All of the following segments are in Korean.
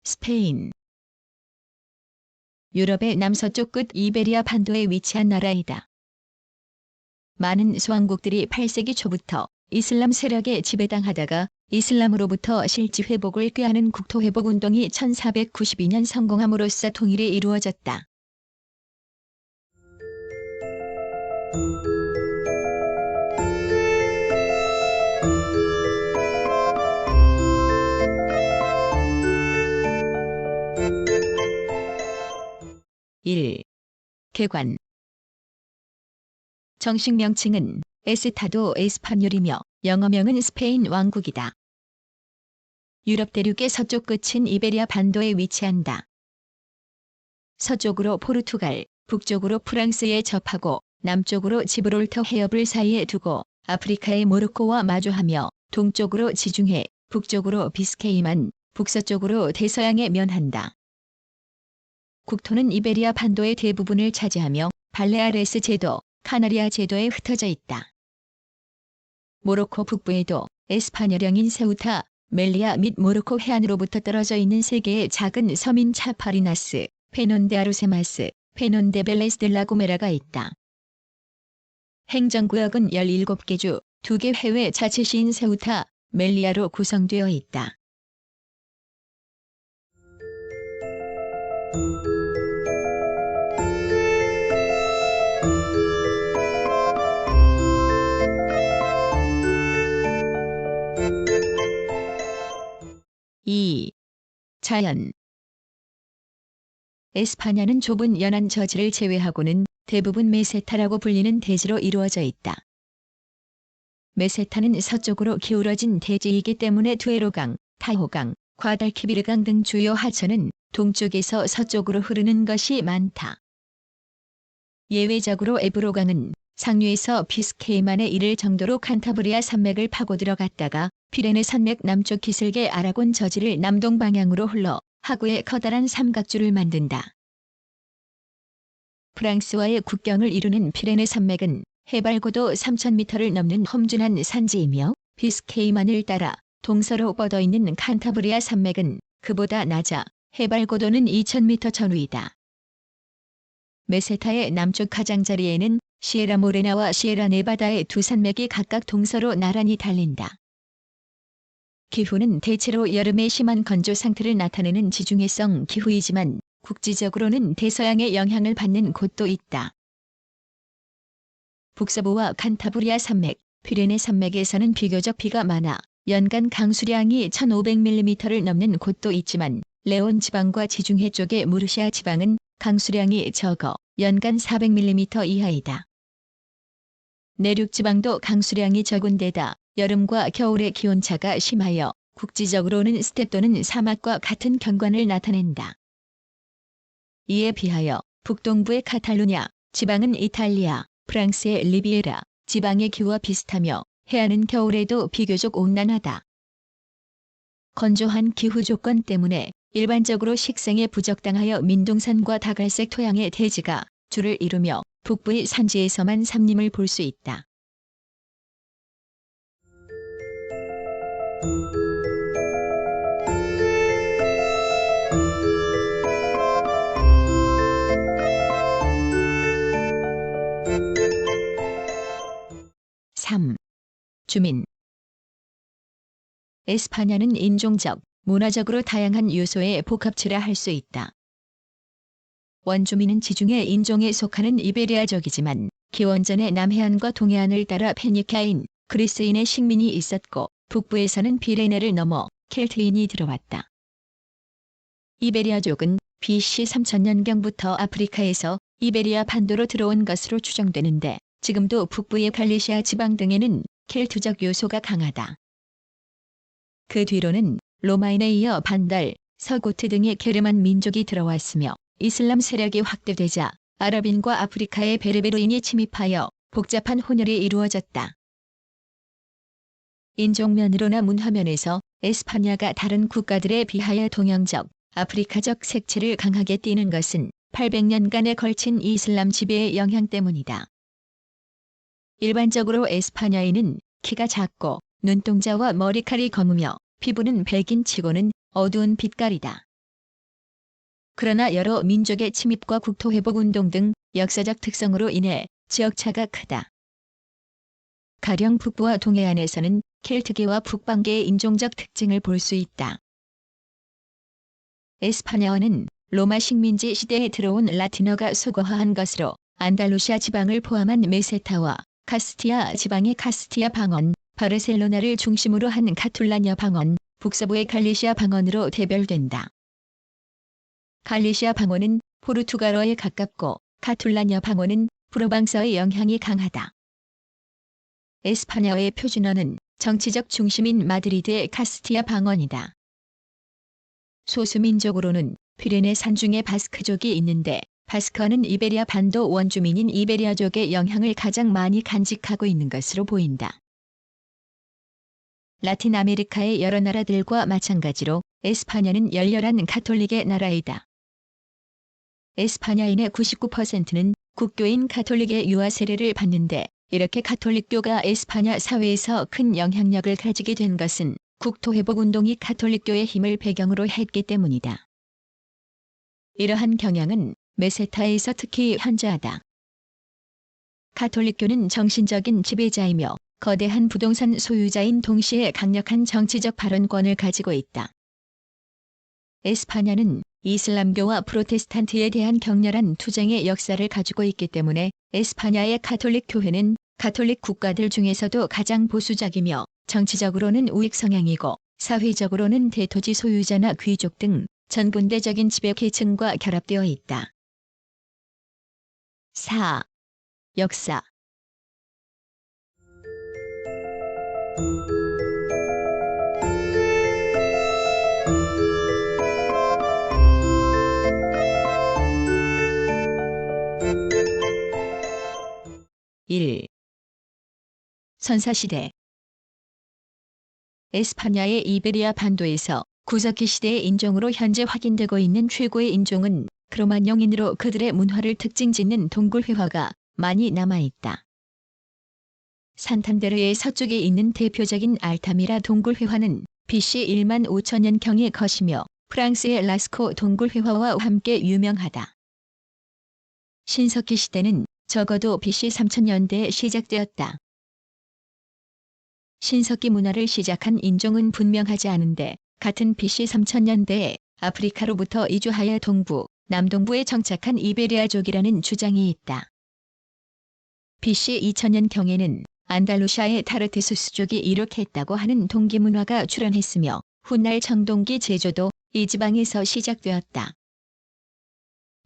스페인. 유럽의 남서쪽 끝 이베리아 반도에 위치한 나라이다. 많은 수왕국들이 8세기 초부터 이슬람 세력에 지배당하다가 이슬람으로부터 실지 회복을 꾀하는 국토회복 운동이 1492년 성공함으로써 통일이 이루어졌다. (1) 개관. 정식 명칭은 에스타도 에스파뇰이며 영어명은 스페인 왕국이다. 유럽 대륙의 서쪽 끝인 이베리아 반도에 위치한다. 서쪽으로 포르투갈, 북쪽으로 프랑스에 접하고 남쪽으로 지브롤터 해협을 사이에 두고 아프리카의 모로코와 마주하며 동쪽으로 지중해, 북쪽으로 비스케이만, 북서쪽으로 대서양에 면한다. 국토는 이베리아 반도의 대부분을 차지하며 발레아레스 제도, 카나리아 제도에 흩어져 있다. 모로코 북부에도 에스파뇰령인 세우타, 멜리아 및 모로코 해안으로부터 떨어져 있는 세 개의 작은 섬인 차파리나스, 페논데 아루세마스, 페논데 벨레스델라고메라가 있다. 행정구역은 17개 주, 2개 해외 자치시인 세우타, 멜리아로 구성되어 있다. (2) 자연. 에스파냐는 좁은 연안 저지를 제외하고는 대부분 메세타라고 불리는 대지로 이루어져 있다. 메세타는 서쪽으로 기울어진 대지이기 때문에 투에로강, 타호강, 과달키비르강 등 주요 하천은 동쪽에서 서쪽으로 흐르는 것이 많다. 예외적으로 에브로강은 상류에서 비스케이만에 이를 정도로 칸타브리아 산맥을 파고 들어갔다가 피레네 산맥 남쪽 기슭의 아라곤 저지를 남동 방향으로 흘러 하구의 커다란 삼각주를 만든다. 프랑스와의 국경을 이루는 피레네 산맥은 해발 고도 3,000m를 넘는 험준한 산지이며 비스케이만을 따라 동서로 뻗어있는 칸타브리아 산맥은 그보다 낮아 해발 고도는 2,000m 전후이다. 메세타의 남쪽 가장자리에는 시에라 모레나와 시에라 네바다의 두 산맥이 각각 동서로 나란히 달린다. 기후는 대체로 여름의 심한 건조 상태를 나타내는 지중해성 기후이지만 국지적으로는 대서양의 영향을 받는 곳도 있다. 북서부와 칸타브리아 산맥, 피레네 산맥에서는 비교적 비가 많아 연간 강수량이 1,500mm를 넘는 곳도 있지만 레온 지방과 지중해 쪽의 무르시아 지방은 강수량이 적어 연간 400mm 이하이다. 내륙 지방도 강수량이 적은 데다 여름과 겨울의 기온차가 심하여 국지적으로는 스텝 또는 사막과 같은 경관을 나타낸다. 이에 비하여 북동부의 카탈루냐 지방은 이탈리아, 프랑스의 리비에라 지방의 기후와 비슷하며 해안은 겨울에도 비교적 온난하다. 건조한 기후 조건 때문에 일반적으로 식생에 부적당하여 민둥산과 다갈색 토양의 대지가 주를 이루며 북부의 산지에서만 삼림을 볼 수 있다. (3) 주민. 에스파냐는 인종적, 문화적으로 다양한 요소의 복합체라 할 수 있다. 원주민은 지중해 인종에 속하는 이베리아족이지만 기원전에 남해안과 동해안을 따라 페니카인, 그리스인의 식민이 있었고 북부에서는 비레네를 넘어 켈트인이 들어왔다. 이베리아족은 BC 3000년경부터 아프리카에서 이베리아 반도로 들어온 것으로 추정되는데 지금도 북부의 갈리시아 지방 등에는 켈트적 요소가 강하다. 그 뒤로는 로마인에 이어 반달, 서고트 등의 게르만 민족이 들어왔으며 이슬람 세력이 확대되자 아랍인과 아프리카의 베르베르인이 침입하여 복잡한 혼혈이 이루어졌다. 인종면으로나 문화면에서 에스파냐가 다른 국가들에 비하여 동양적, 아프리카적 색채를 강하게 띠는 것은 800년간에 걸친 이슬람 지배의 영향 때문이다. 일반적으로 에스파냐인은 키가 작고 눈동자와 머리칼이 검으며 피부는 백인치고는 어두운 빛깔이다. 그러나 여러 민족의 침입과 국토회복운동 등 역사적 특성으로 인해 지역차가 크다. 가령 북부와 동해안에서는 켈트계와 북방계의 인종적 특징을 볼 수 있다. 에스파냐어는 로마 식민지 시대에 들어온 라틴어가 소거화한 것으로 안달루시아 지방을 포함한 메세타와 카스티아 지방의 카스티아 방언, 바르셀로나를 중심으로 한 카툴라냐 방언, 북서부의 갈리시아 방언으로 대별된다. 갈리시아 방언은 포르투갈어에 가깝고 카툴라냐 방언은 프로방서의 영향이 강하다. 에스파냐어의 표준어는 정치적 중심인 마드리드의 카스티아 방언이다. 소수민족으로는 피레네 산중에 바스크족이 있는데 바스크어는 이베리아 반도 원주민인 이베리아족의 영향을 가장 많이 간직하고 있는 것으로 보인다. 라틴 아메리카의 여러 나라들과 마찬가지로 에스파냐는 열렬한 가톨릭의 나라이다. 에스파냐인의 99%는 국교인 가톨릭의 유아 세례를 받는데 이렇게 가톨릭교가 에스파냐 사회에서 큰 영향력을 가지게 된 것은 국토회복운동이 가톨릭교의 힘을 배경으로 했기 때문이다. 이러한 경향은 메세타에서 특히 현저하다. 가톨릭교는 정신적인 지배자이며 거대한 부동산 소유자인 동시에 강력한 정치적 발언권을 가지고 있다. 에스파냐는 이슬람교와 프로테스탄트에 대한 격렬한 투쟁의 역사를 가지고 있기 때문에 에스파냐의 가톨릭 교회는 가톨릭 국가들 중에서도 가장 보수적이며 정치적으로는 우익 성향이고 사회적으로는 대토지 소유자나 귀족 등 전군대적인 지배 계층과 결합되어 있다. 4. 역사. (1) 선사시대. 에스파냐의 이베리아 반도에서 구석기 시대의 인종으로 현재 확인되고 있는 최고의 인종은 크로마뇽인으로 그들의 문화를 특징짓는 동굴회화가 많이 남아있다. 산탄데르의 서쪽에 있는 대표적인 알타미라 동굴회화는 BC 1만 5천년경의 것이며 프랑스의 라스코 동굴회화와 함께 유명하다. 신석기 시대는 적어도 BC 3000년대에 시작되었다. 신석기 문화를 시작한 인종은 분명하지 않은데 같은 BC 3000년대에 아프리카로부터 이주하여 동부, 남동부에 정착한 이베리아족이라는 주장이 있다. BC 2000년경에는 안달루시아의 타르테수스족이 이룩했다고 하는 동기문화가 출현했으며 훗날 청동기 제조도 이 지방에서 시작되었다.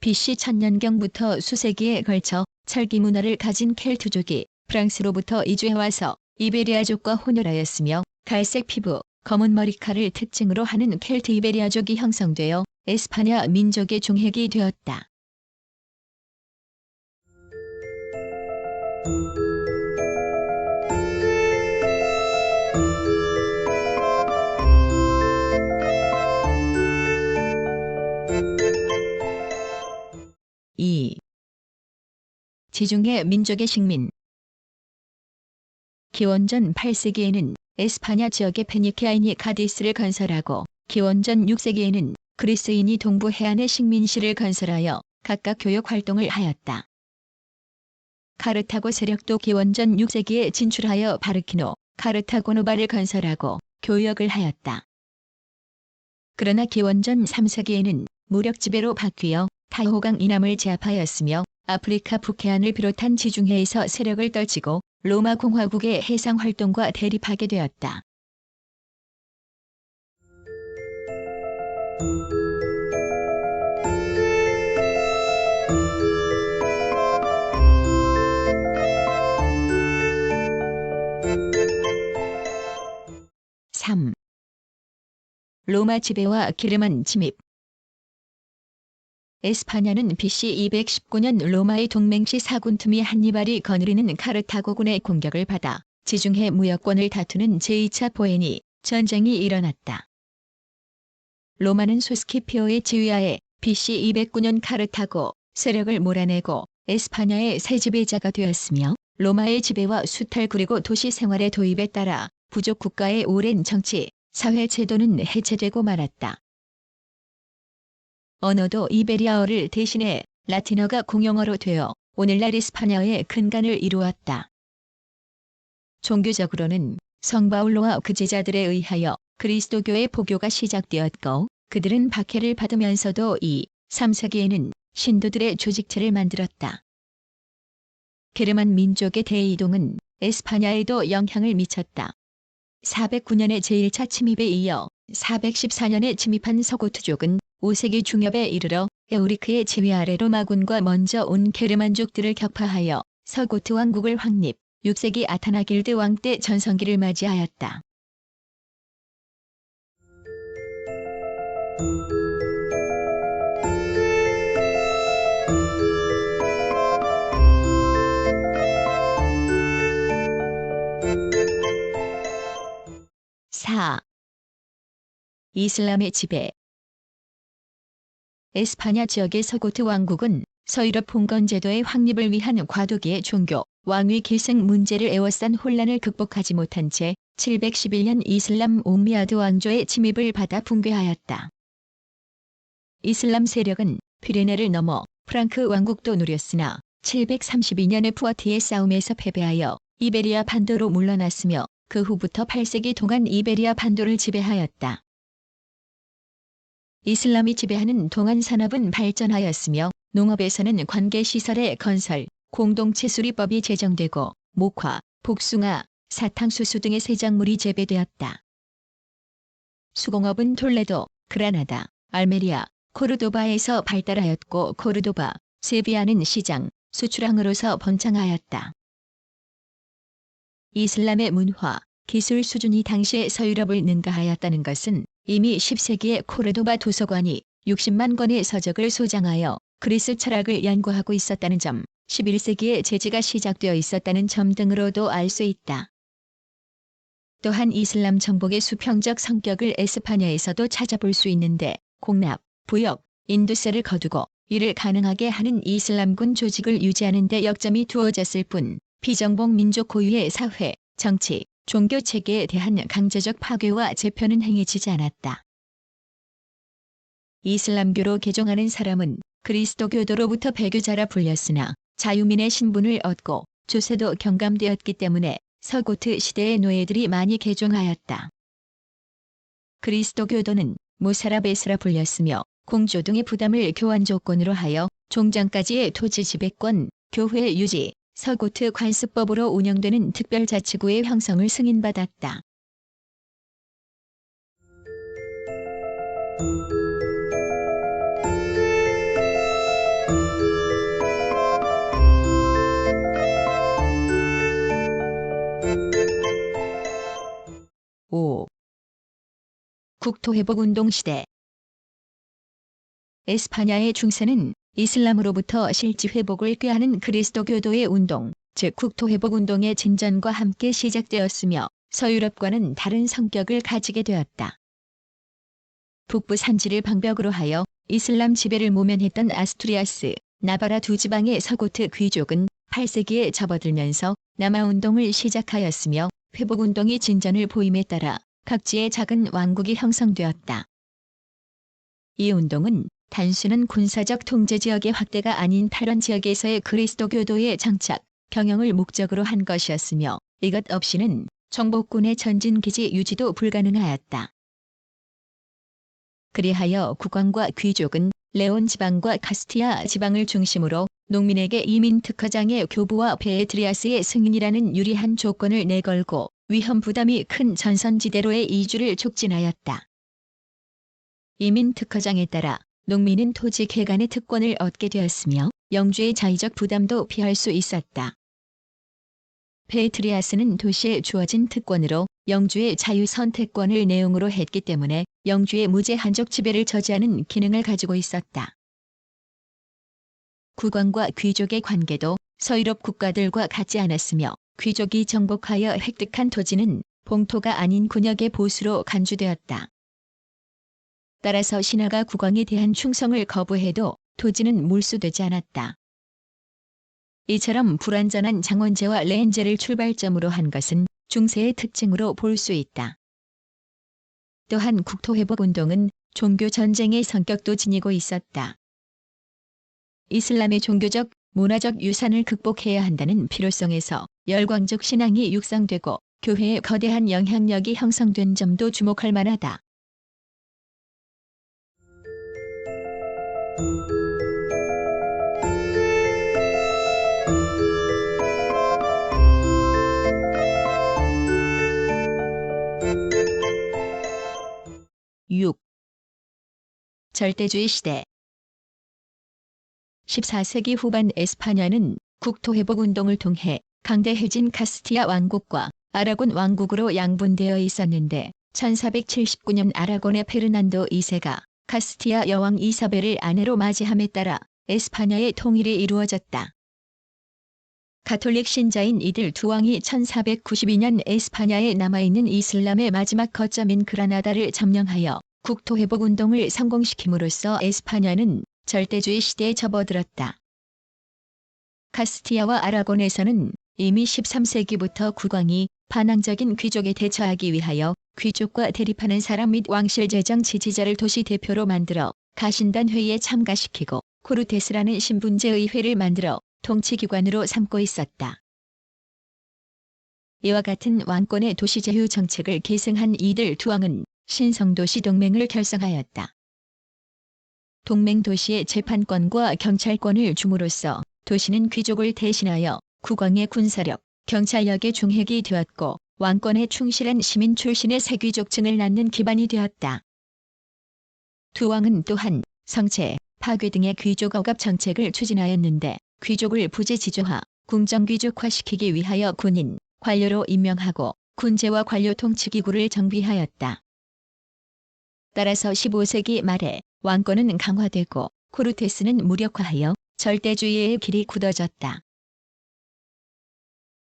BC 1000년경부터 수세기에 걸쳐 철기 문화를 가진 켈트족이 프랑스로부터 이주해와서 이베리아족과 혼혈하였으며 갈색 피부, 검은 머리칼을 특징으로 하는 켈트 이베리아족이 형성되어 에스파냐 민족의 종획이 되었다. (2) 지중해 민족의 식민. 기원전 8세기에는 에스파냐 지역의 페니키아인이 가디스를 건설하고 기원전 6세기에는 그리스인이 동부 해안의 식민시를 건설하여 각각 교역 활동을 하였다. 카르타고 세력도 기원전 6세기에 진출하여 바르키노, 카르타고노바를 건설하고 교역을 하였다. 그러나 기원전 3세기에는 무력 지배로 바뀌어 타호강 이남을 제압하였으며 아프리카 북해안을 비롯한 지중해에서 세력을 떨치고 로마 공화국의 해상 활동과 대립하게 되었다. (3) 로마 지배와 기르만 침입. 에스파냐는 BC 219년 로마의 동맹시 사군투미 한니발이 거느리는 카르타고군의 공격을 받아 지중해 무역권을 다투는 제2차 포에니 전쟁이 일어났다. 로마는 소스키피오의 지휘하에 BC 209년 카르타고 세력을 몰아내고 에스파냐의 새 지배자가 되었으며 로마의 지배와 수탈 그리고 도시 생활의 도입에 따라 부족 국가의 오랜 정치, 사회 제도는 해체되고 말았다. 언어도 이베리아어를 대신해 라틴어가 공용어로 되어 오늘날 이스파냐의 근간을 이루었다. 종교적으로는 성 바울로와 그 제자들에 의하여 그리스도교의 포교가 시작되었고 그들은 박해를 받으면서도 2, 3세기에는 신도들의 조직체를 만들었다. 게르만 민족의 대이동은 에스파냐에도 영향을 미쳤다. 409년의 제1차 침입에 이어 414년에 침입한 서고트족은 5세기 중엽에 이르러 에우리크의 지휘 아래 로마군과 먼저 온 게르만족들을 격파하여 서고트 왕국을 확립, 6세기 아타나길드 왕 때 전성기를 맞이하였다. 이슬람의 지배. 에스파냐 지역의 서고트 왕국은 서유럽 봉건 제도의 확립을 위한 과도기의 종교, 왕위 계승 문제를 에워싼 혼란을 극복하지 못한 채 711년 이슬람 옴미아드 왕조의 침입을 받아 붕괴하였다. 이슬람 세력은 피레네를 넘어 프랑크 왕국도 누렸으나 732년의 푸아티의 싸움에서 패배하여 이베리아 반도로 물러났으며 그 후부터 8세기 동안 이베리아 반도를 지배하였다. 이슬람이 지배하는 동안 산업은 발전하였으며 농업에서는 관계시설의 건설, 공동체 수리법이 제정되고 목화, 복숭아, 사탕수수 등의 세작물이 재배되었다. 수공업은 톨레도, 그라나다, 알메리아, 코르도바에서 발달하였고 코르도바, 세비야는 시장, 수출항으로서 번창하였다. 이슬람의 문화, 기술 수준이 당시의 서유럽을 능가하였다는 것은 이미 10세기에 코르도바 도서관이 60만 권의 서적을 소장하여 그리스 철학을 연구하고 있었다는 점, 11세기에 제지가 시작되어 있었다는 점 등으로도 알 수 있다. 또한 이슬람 정복의 수평적 성격을 에스파냐에서도 찾아볼 수 있는데 공납, 부역, 인두세를 거두고 이를 가능하게 하는 이슬람군 조직을 유지하는 데 역점이 두어졌을 뿐 비정복 민족 고유의 사회, 정치, 종교 체계에 대한 강제적 파괴와 재편은 행해지지 않았다. 이슬람교로 개종하는 사람은 그리스도교도로부터 배교자라 불렸으나 자유민의 신분을 얻고 조세도 경감되었기 때문에 서고트 시대의 노예들이 많이 개종하였다. 그리스도교도는 무사라베스라 불렸으며 공조 등의 부담을 교환 조건으로 하여 종장까지의 토지 지배권, 교회 유지, 서고트 관습법으로 운영되는 특별자치구의 형성을 승인받았다. 국토회복운동 시대. 에스파냐의 중세는 이슬람으로부터 실지 회복을 꾀하는 그리스도교도의 운동, 즉 국토회복운동의 진전과 함께 시작되었으며 서유럽과는 다른 성격을 가지게 되었다. 북부 산지를 방벽으로 하여 이슬람 지배를 모면했던 아스투리아스, 나바라 두 지방의 서고트 귀족은 8세기에 접어들면서 남하운동을 시작하였으며 회복운동이 진전을 보임에 따라 각지의 작은 왕국이 형성되었다. 이 운동은 단순한 군사적 통제 지역의 확대가 아닌 탈원 지역에서의 그리스도교도의 장착, 경영을 목적으로 한 것이었으며 이것 없이는 정복군의 전진기지 유지도 불가능하였다. 그리하여 국왕과 귀족은 레온 지방과 카스티아 지방을 중심으로 농민에게 이민 특허장의 교부와 베에트리아스의 승인이라는 유리한 조건을 내걸고 위험 부담이 큰 전선지대로의 이주를 촉진하였다. 이민 특허장에 따라 농민은 토지 개간의 특권을 얻게 되었으며 영주의 자의적 부담도 피할 수 있었다. 베에트리아스는 도시에 주어진 특권으로 영주의 자유 선택권을 내용으로 했기 때문에 영주의 무제한적 지배를 저지하는 기능을 가지고 있었다. 국왕과 귀족의 관계도 서유럽 국가들과 같지 않았으며 귀족이 정복하여 획득한 토지는 봉토가 아닌 군역의 보수로 간주되었다. 따라서 신하가 국왕에 대한 충성을 거부해도 토지는 몰수되지 않았다. 이처럼 불완전한 장원제와 레헨제를 출발점으로 한 것은 중세의 특징으로 볼 수 있다. 또한 국토회복운동은 종교 전쟁의 성격도 지니고 있었다. 이슬람의 종교적, 문화적 유산을 극복해야 한다는 필요성에서 열광적 신앙이 육성되고 교회의 거대한 영향력이 형성된 점도 주목할 만하다. (6) 절대주의 시대. 14세기 후반 에스파냐는 국토회복운동을 통해 강대해진 카스티아 왕국과 아라곤 왕국으로 양분되어 있었는데 1479년 아라곤의 페르난도 2세가 카스티아 여왕 이사벨을 아내로 맞이함에 따라 에스파냐의 통일이 이루어졌다. 가톨릭 신자인 이들 두 왕이 1492년 에스파냐에 남아있는 이슬람의 마지막 거점인 그라나다를 점령하여 국토회복운동을 성공시킴으로써 에스파냐는 절대주의 시대에 접어들었다. 카스티아와 아라곤에서는 이미 13세기부터 국왕이 반항적인 귀족에 대처하기 위하여 귀족과 대립하는 사람 및 왕실 재정 지지자를 도시 대표로 만들어 가신단 회의에 참가시키고 코르테스라는 신분제 의회를 만들어 통치기관으로 삼고 있었다. 이와 같은 왕권의 도시제휴 정책을 계승한 이들 두 왕은 신성도시 동맹을 결성하였다. 동맹 도시의 재판권과 경찰권을 줌으로써 도시는 귀족을 대신하여 국왕의 군사력, 경찰력의 중핵이 되었고 왕권에 충실한 시민 출신의 새귀족층을 낳는 기반이 되었다. 두 왕은 또한 성체, 파괴 등의 귀족 억압 정책을 추진하였는데 귀족을 부재지조화, 궁정귀족화시키기 위하여 군인, 관료로 임명하고 군제와 관료 통치기구를 정비하였다. 따라서 15세기 말에 왕권은 강화되고 코르테스는 무력화하여 절대주의의 길이 굳어졌다.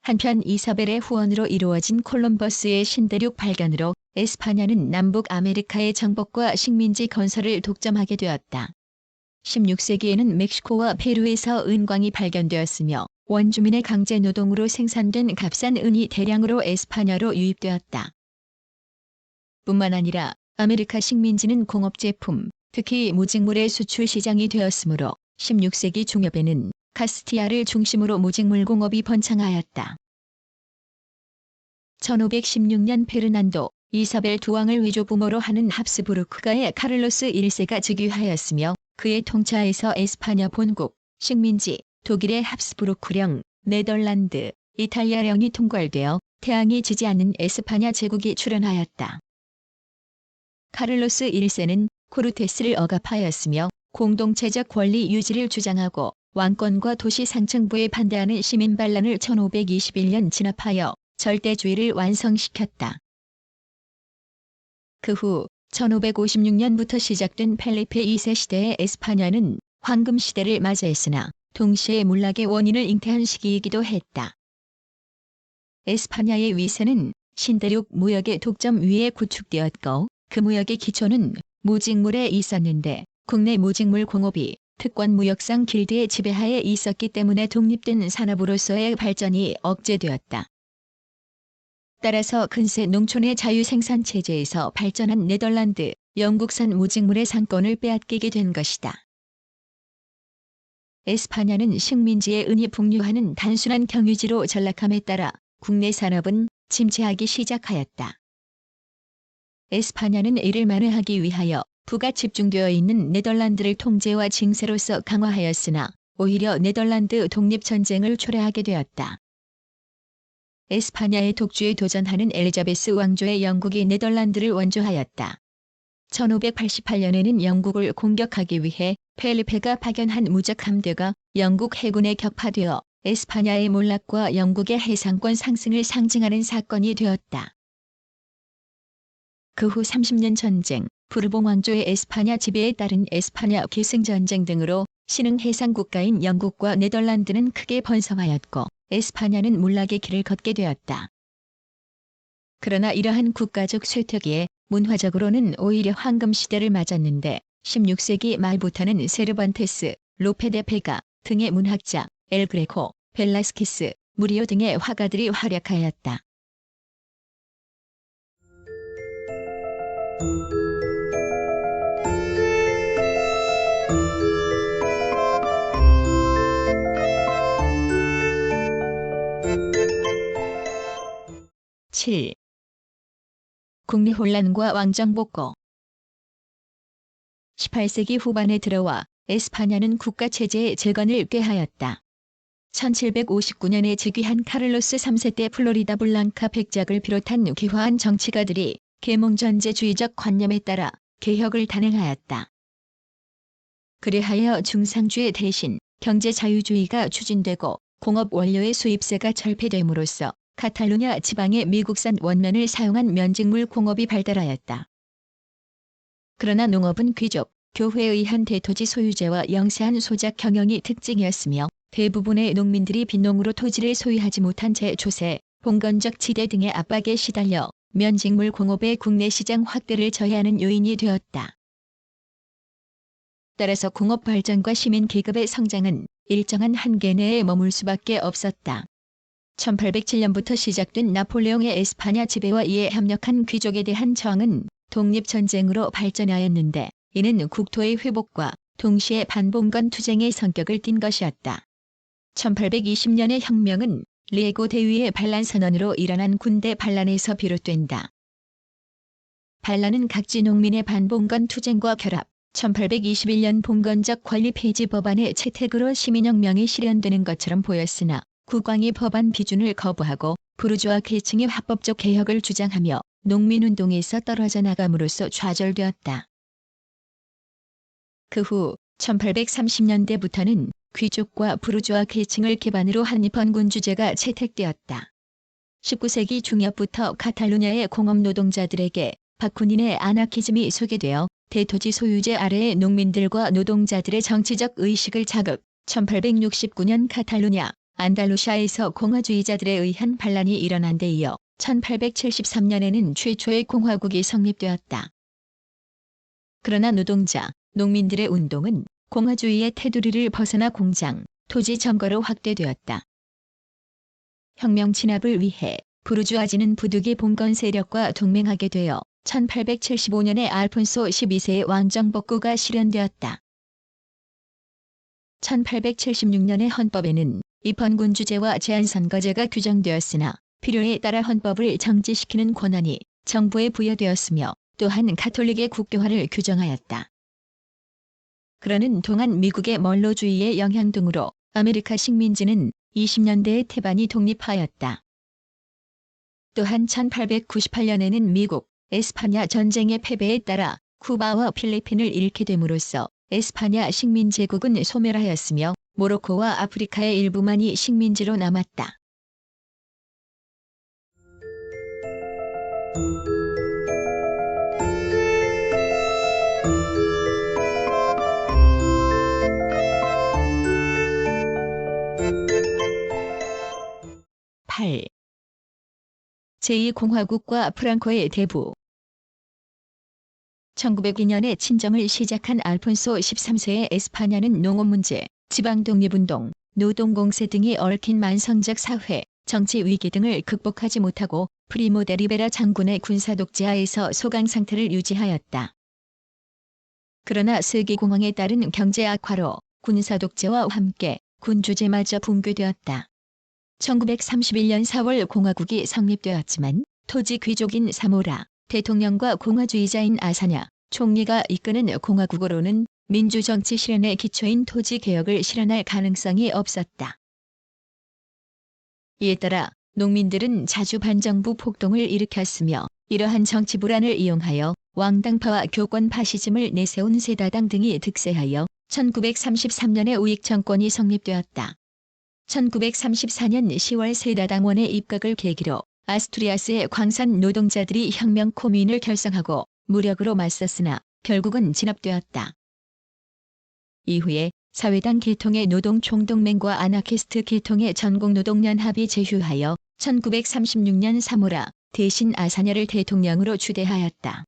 한편 이사벨의 후원으로 이루어진 콜럼버스의 신대륙 발견으로 에스파냐는 남북 아메리카의 정복과 식민지 건설을 독점하게 되었다. 16세기에는 멕시코와 페루에서 은광이 발견되었으며 원주민의 강제 노동으로 생산된 값싼 은이 대량으로 에스파냐로 유입되었다. 뿐만 아니라 아메리카 식민지는 공업제품, 특히 무직물의 수출 시장이 되었으므로 16세기 중엽에는 카스티아를 중심으로 무직물 공업이 번창하였다. 1516년 페르난도, 이사벨 두 왕을 외조부모로 하는 합스부르크가의 카를로스 1세가 즉위하였으며 그의 통치하에서 에스파냐 본국, 식민지, 독일의 합스부르크령, 네덜란드, 이탈리아령이 통괄되어 태양이 지지 않는 에스파냐 제국이 출현하였다. 카를로스 1세는 코르테스를 억압하였으며 공동체적 권리 유지를 주장하고 왕권과 도시 상층부에 반대하는 시민 반란을 1521년 진압하여 절대주의를 완성시켰다. 그 후 1556년부터 시작된 펠리페 2세 시대의 에스파냐는 황금 시대를 맞이했으나 동시에 몰락의 원인을 잉태한 시기이기도 했다. 에스파냐의 위세는 신대륙 무역의 독점 위에 구축되었고 그 무역의 기초는 무직물에 있었는데 국내 무직물 공업이 특권 무역상 길드의 지배하에 있었기 때문에 독립된 산업으로서의 발전이 억제되었다. 따라서 근세 농촌의 자유생산 체제에서 발전한 네덜란드, 영국산 무직물의 상권을 빼앗기게 된 것이다. 에스파냐는 식민지의 은이 풍류하는 단순한 경유지로 전락함에 따라 국내 산업은 침체하기 시작하였다. 에스파냐는 이를 만회하기 위하여 부가 집중되어 있는 네덜란드를 통제와 징세로서 강화하였으나 오히려 네덜란드 독립전쟁을 초래하게 되었다. 에스파냐의 독주에 도전하는 엘리자베스 왕조의 영국이 네덜란드를 원조하였다. 1588년에는 영국을 공격하기 위해 펠리페가 파견한 무적 함대가 영국 해군에 격파되어 에스파냐의 몰락과 영국의 해상권 상승을 상징하는 사건이 되었다. 그 후 30년 전쟁, 부르봉 왕조의 에스파냐 지배에 따른 에스파냐 계승전쟁 등으로 신흥 해상 국가인 영국과 네덜란드는 크게 번성하였고 에스파냐는 몰락의 길을 걷게 되었다. 그러나 이러한 국가적 쇠퇴기에 문화적으로는 오히려 황금 시대를 맞았는데 16세기 말부터는 세르반테스, 로페 데 베가 등의 문학자, 엘 그레코, 벨라스키스, 무리오 등의 화가들이 활약하였다. (7) 국내 혼란과 왕정복고. 18세기 후반에 들어와 에스파냐는 국가체제의 재건을 꾀하였다. 1759년에 즉위한 카를로스 3세 때 플로리다 블랑카 백작을 비롯한 귀화한 정치가들이 계몽전제주의적 관념에 따라 개혁을 단행하였다. 그리하여 중상주의 대신 경제자유주의가 추진되고 공업 원료의 수입세가 철폐됨으로써 카탈루냐 지방의 미국산 원면을 사용한 면직물 공업이 발달하였다. 그러나 농업은 귀족, 교회에 의한 대토지 소유제와 영세한 소작 경영이 특징이었으며 대부분의 농민들이 빈농으로 토지를 소유하지 못한 채 조세, 봉건적 지대 등의 압박에 시달려 면직물 공업의 국내 시장 확대를 저해하는 요인이 되었다. 따라서 공업 발전과 시민 계급의 성장은 일정한 한계 내에 머물 수밖에 없었다. 1807년부터 시작된 나폴레옹의 에스파냐 지배와 이에 협력한 귀족에 대한 저항은 독립전쟁으로 발전하였는데 이는 국토의 회복과 동시에 반봉건 투쟁의 성격을 띤 것이었다. 1820년의 혁명은 리에고 대위의 반란 선언으로 일어난 군대 반란에서 비롯된다. 반란은 각지 농민의 반봉건 투쟁과 결합, 1821년 봉건적 권리 폐지 법안의 채택으로 시민혁명이 실현되는 것처럼 보였으나 국왕이 법안 비준을 거부하고 부르주아 계층의 합법적 개혁을 주장하며 농민운동에서 떨어져 나감으로써 좌절되었다. 그 후 1830년대부터는 귀족과 부르주아 계층을 기반으로 한 입헌군주제가 채택되었다. 19세기 중엽부터 카탈루냐의 공업 노동자들에게 바쿠닌의 아나키즘이 소개되어 대토지 소유제 아래의 농민들과 노동자들의 정치적 의식을 자극, 1869년 카탈루냐, 안달루시아에서 공화주의자들에 의한 반란이 일어난 데 이어 1873년에는 최초의 공화국이 성립되었다. 그러나 노동자, 농민들의 운동은 공화주의의 테두리를 벗어나 공장, 토지 점거로 확대되었다. 혁명 진압을 위해 부르주아지는 부득이 봉건 세력과 동맹하게 되어 1875년에 알폰소 12세의 왕정복구가 실현되었다. 1876년의 헌법에는 입헌군주제와 제한선거제가 규정되었으나 필요에 따라 헌법을 정지시키는 권한이 정부에 부여되었으며 또한 가톨릭의 국교화를 규정하였다. 그러는 동안 미국의 먼로주의의 영향 등으로 아메리카 식민지는 20년대에 태반이 독립하였다. 또한 1898년에는 미국, 에스파냐 전쟁의 패배에 따라 쿠바와 필리핀을 잃게 됨으로써 에스파냐 식민제국은 소멸하였으며 모로코와 아프리카의 일부만이 식민지로 남았다. (8) 제2공화국과 프랑코의 대부. 1902년에 친정을 시작한 알폰소 13세의 에스파냐는 농업 문제, 지방 독립운동, 노동공세 등이 얽힌 만성적 사회, 정치 위기 등을 극복하지 못하고 프리모 데 리베라 장군의 군사 독재하에서 소강 상태를 유지하였다. 그러나 세계공황에 따른 경제 악화로 군사 독재와 함께 군주제마저 붕괴되었다. 1931년 4월 공화국이 성립되었지만 토지 귀족인 사모라, 대통령과 공화주의자인 아사냐, 총리가 이끄는 공화국으로는 민주정치 실현의 기초인 토지 개혁을 실현할 가능성이 없었다. 이에 따라 농민들은 자주 반정부 폭동을 일으켰으며 이러한 정치 불안을 이용하여 왕당파와 교권 파시즘을 내세운 세다당 등이 득세하여 1933년에 우익 정권이 성립되었다. 1934년 10월 세다당원의 입각을 계기로 아스투리아스의 광산 노동자들이 혁명 코민을 결성하고 무력으로 맞섰으나 결국은 진압되었다. 이후에 사회당 계통의 노동총동맹과 아나키스트 계통의 전국노동연합이 제휴하여 1936년 사모라 대신 아사냐를 대통령으로 추대하였다.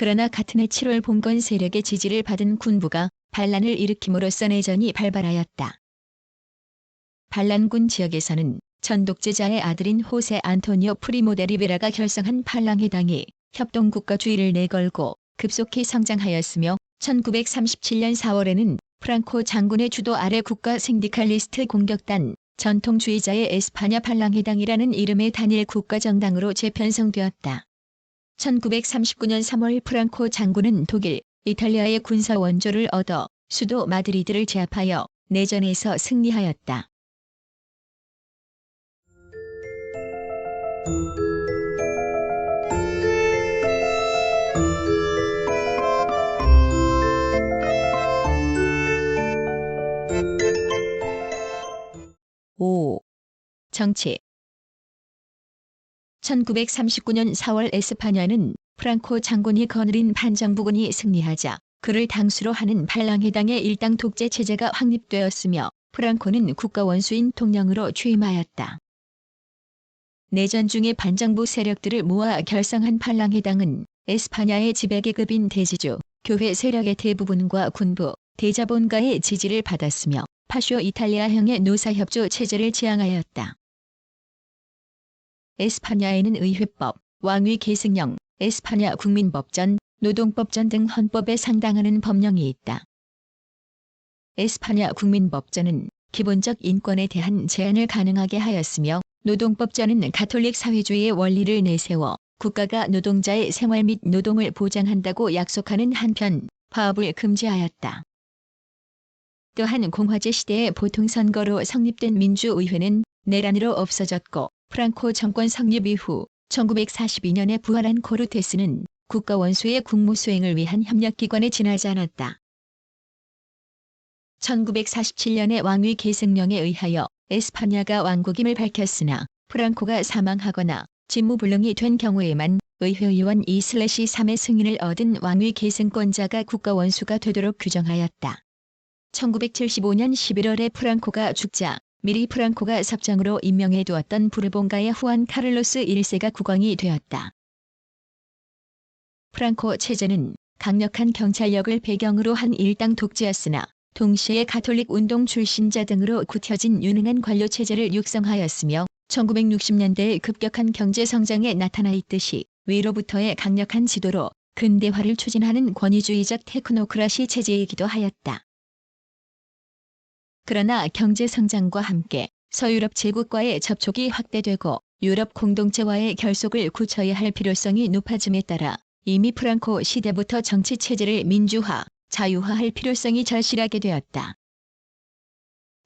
그러나 같은 해 7월 봉건 세력의 지지를 받은 군부가 반란을 일으킴으로써 내전이 발발하였다. 반란군 지역에서는 전 독재자의 아들인 호세 안토니오 프리모 데 리베라가 결성한 팔랑해당이 협동국가주의를 내걸고 급속히 성장하였으며 1937년 4월에는 프랑코 장군의 주도 아래 국가 생디칼리스트 공격단 전통주의자의 에스파냐 팔랑해당이라는 이름의 단일 국가정당으로 재편성되었다. 1939년 3월 프랑코 장군은 독일, 이탈리아의 군사 원조를 얻어 수도 마드리드를 제압하여 내전에서 승리하였다. 정치 1939년 4월 에스파냐는 프랑코 장군이 거느린 반정부군이 승리하자 그를 당수로 하는 팔랑해당의 일당 독재 체제가 확립되었으며 프랑코는 국가원수인 통령으로 취임하였다. 내전 중에 반정부 세력들을 모아 결성한 팔랑해당은 에스파냐의 지배계급인 대지주, 교회 세력의 대부분과 군부, 대자본가의 지지를 받았으며 파쇼 이탈리아형의 노사협조 체제를 지향하였다. 에스파냐에는 의회법, 왕위 계승령, 에스파냐 국민법전, 노동법전 등 헌법에 상당하는 법령이 있다. 에스파냐 국민법전은 기본적 인권에 대한 제한을 가능하게 하였으며 노동법전은 가톨릭 사회주의의 원리를 내세워 국가가 노동자의 생활 및 노동을 보장한다고 약속하는 한편 파업을 금지하였다. 또한 공화제 시대의 보통선거로 성립된 민주의회는 내란으로 없어졌고 프랑코 정권 성립 이후 1942년에 부활한 코르테스는 국가원수의 국무 수행을 위한 협력기관에 지나지 않았다. 1947년의 왕위 계승령에 의하여 에스파냐가 왕국임을 밝혔으나 프랑코가 사망하거나 직무불능이 된 경우에만 의회의원 2/3의 승인을 얻은 왕위 계승권자가 국가원수가 되도록 규정하였다. 1975년 11월에 프랑코가 죽자 미리 프랑코가 섭정으로 임명해 두었던 부르봉가의 후안 카를로스 1세가 국왕이 되었다. 프랑코 체제는 강력한 경찰력을 배경으로 한 일당 독재였으나 동시에 가톨릭 운동 출신자 등으로 굳혀진 유능한 관료 체제를 육성하였으며 1960년대의 급격한 경제 성장에 나타나 있듯이 위로부터의 강력한 지도로 근대화를 추진하는 권위주의적 테크노크라시 체제이기도 하였다. 그러나 경제 성장과 함께 서유럽 제국과의 접촉이 확대되고 유럽 공동체와의 결속을 굳혀야 할 필요성이 높아짐에 따라 이미 프랑코 시대부터 정치 체제를 민주화, 자유화할 필요성이 절실하게 되었다.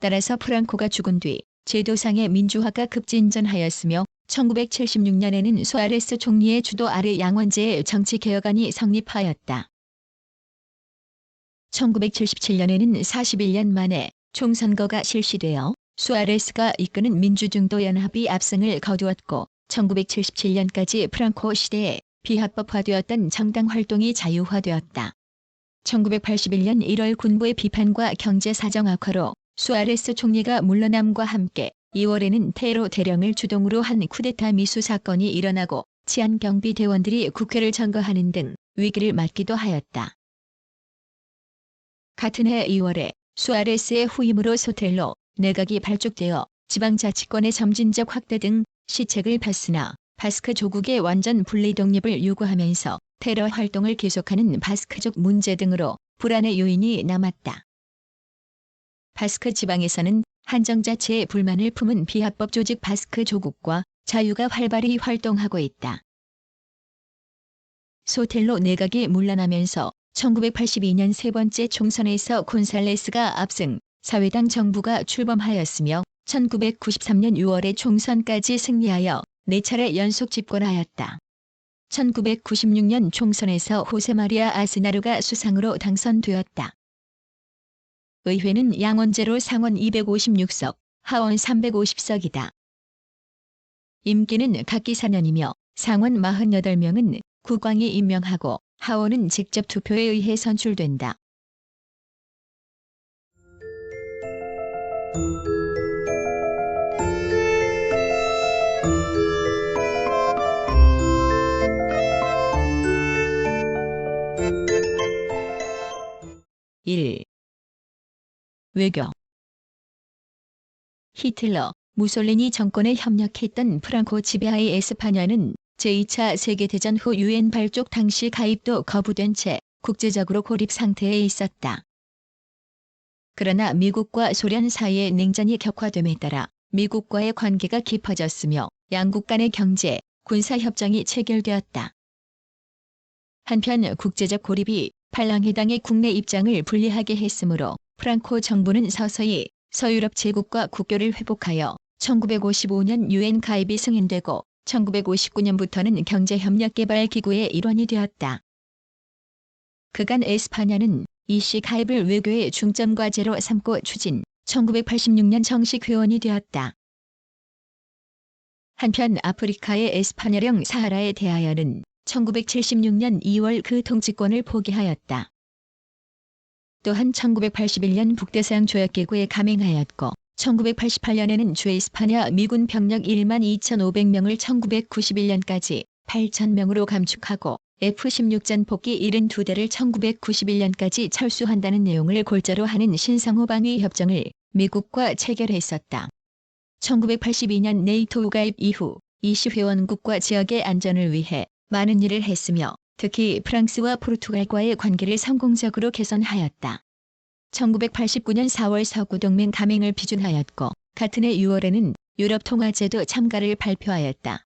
따라서 프랑코가 죽은 뒤 제도상의 민주화가 급진전하였으며 1976년에는 수아레스 총리의 주도 아래 양원제의 정치개혁안이 성립하였다. 1977년에는 41년 만에 총선거가 실시되어 수아레스가 이끄는 민주중도 연합이 압승을 거두었고 1977년까지 프랑코 시대에 비합법화되었던 정당 활동이 자유화되었다. 1981년 1월 군부의 비판과 경제 사정 악화로 수아레스 총리가 물러남과 함께 2월에는 테로 대령을 주동으로 한 쿠데타 미수 사건이 일어나고 치안경비 대원들이 국회를 점거하는 등 위기를 맞기도 하였다. 같은 해 2월에 수아레스의 후임으로 소텔로 내각이 발족되어 지방자치권의 점진적 확대 등 시책을 폈으나 바스크 조국의 완전 분리 독립을 요구하면서 테러 활동을 계속하는 바스크족 문제 등으로 불안의 요인이 남았다. 바스크 지방에서는 한정자치에 불만을 품은 비합법 조직 바스크 조국과 자유가 활발히 활동하고 있다. 소텔로 내각이 물러나면서 1982년 세 번째 총선에서 곤살레스가 압승, 사회당 정부가 출범하였으며 1993년 6월에 총선까지 승리하여 4차례 연속 집권하였다. 1996년 총선에서 호세마리아 아스나루가 수상으로 당선되었다. 의회는 양원제로 상원 256석, 하원 350석이다. 임기는 각기 4년이며 상원 48명은 국왕이 임명하고 하원은 직접 투표에 의해 선출된다. 1. 외교. 히틀러, 무솔리니 정권에 협력했던 프랑코 지배하의 에스파냐는 제2차 세계대전 후 유엔 발족 당시 가입도 거부된 채 국제적으로 고립 상태에 있었다. 그러나 미국과 소련 사이의 냉전이 격화됨에 따라 미국과의 관계가 깊어졌으며 양국 간의 경제, 군사협정이 체결되었다. 한편 국제적 고립이 팔랑해당의 국내 입장을 불리하게 했으므로 프랑코 정부는 서서히 서유럽 제국과 국교를 회복하여 1955년 유엔 가입이 승인되고 1959년부터는 경제협력개발기구의 일원이 되었다. 그간 에스파냐는 이씨 가입을 외교의 중점 과제로 삼고 추진, 1986년 정식 회원이 되었다. 한편 아프리카의 에스파냐령 사하라에 대하여는 1976년 2월 그 통치권을 포기하였다. 또한 1981년 북대서양 조약기구에 가맹하였고 1988년에는 주에스파냐 미군 병력 1만 2,500명을 1991년까지 8,000명으로 감축하고 F-16 전폭기 72대를 1991년까지 철수한다는 내용을 골자로 하는 신상호 방위 협정을 미국과 체결했었다. 1982년 네이토 가입 이후 이씨 회원국과 지역의 안전을 위해 많은 일을 했으며 특히 프랑스와 포르투갈과의 관계를 성공적으로 개선하였다. 1989년 4월 서구동맹 가맹을批准하였고 같은 해 6월에는 유럽통화제도 참가를 발표하였다.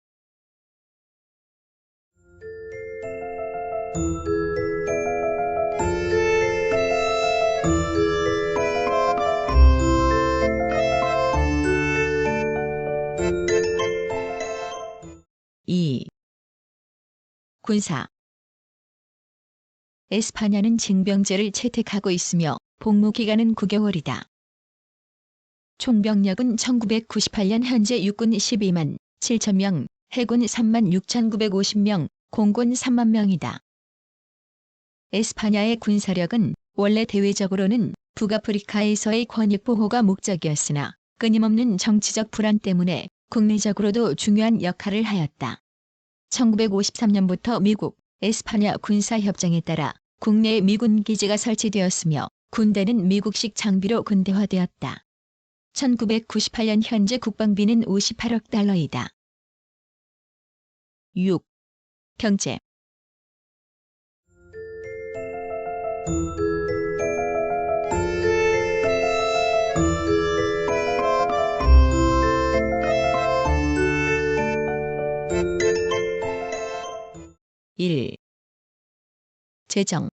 이. 군사. 에스파냐는 징병제를 채택하고 있으며 복무 기간은 9개월이다. 총병력은 1998년 현재 육군 12만 7천명, 해군 3만 6,950명, 공군 3만 명이다. 에스파냐의 군사력은 원래 대외적으로는 북아프리카에서의 권익 보호가 목적이었으나 끊임없는 정치적 불안 때문에 국내적으로도 중요한 역할을 하였다. 1953년부터 미국, 에스파냐 군사협정에 따라 국내에 미군 기지가 설치되었으며 군대는 미국식 장비로 군대화되었다. 1998년 현재 국방비는 58억 달러이다. 6. 경제. 일. 재정.